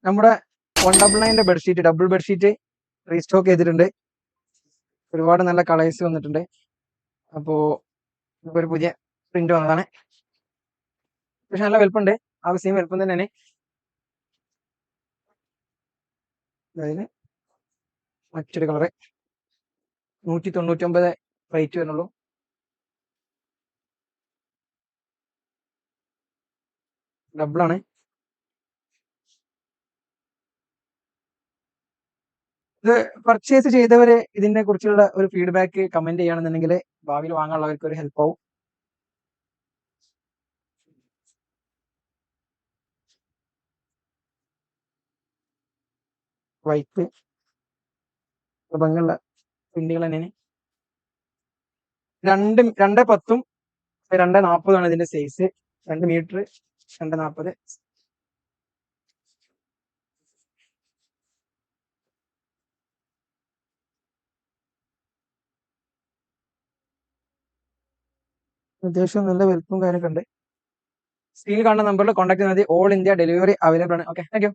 നമ്മുടെ 199 bedsheet, double bedsheet restock ചെയ്തിട്ടുണ്ട്. ഒരുപാട് നല്ല കളേഴ്സ് വന്നിട്ടുണ്ട്. അപ്പോൾ ഒരു പുതിയ പ്രിന്റ് വന്നതാണ്. പക്ഷെ നല്ല വലുപ്പമുണ്ട്. ആ സെയിം വലുപ്പം തന്നെയാണ്. അതായത് മറ്റൊരു കളറ് 199 റേറ്റ് വരുന്നുള്ളൂ. ഡബിളാണ്. ഇത് പർച്ചേസ് ചെയ്തവര് ഇതിനെ കുറിച്ചുള്ള ഒരു ഫീഡ്ബാക്ക് കമന്റ് ചെയ്യുകയാണെന്നുണ്ടെങ്കിൽ ഭാവിയിൽ വാങ്ങാനുള്ളവർക്ക് ഒരു ഹെൽപ്പ് ആവും. വൈറ്റ് ഭംഗിയുള്ള പ്രിന്റുകൾ തന്നെയാണ്. 2.10 2.40 ഇതിന്റെ സൈസ്. 2 മീറ്റർ 2.40. അത്യാവശ്യം നല്ല വലുപ്പവും കാര്യമൊക്കെ ഉണ്ട്. സ്ക്രീനിൽ കാണുന്ന നമ്പറിൽ കോൺടാക്ട് ചെയ്താൽ മതി. ഓൾ ഇന്ത്യ ഡെലിവറി അവൈലബിൾ ആണ്. Okay, thank you.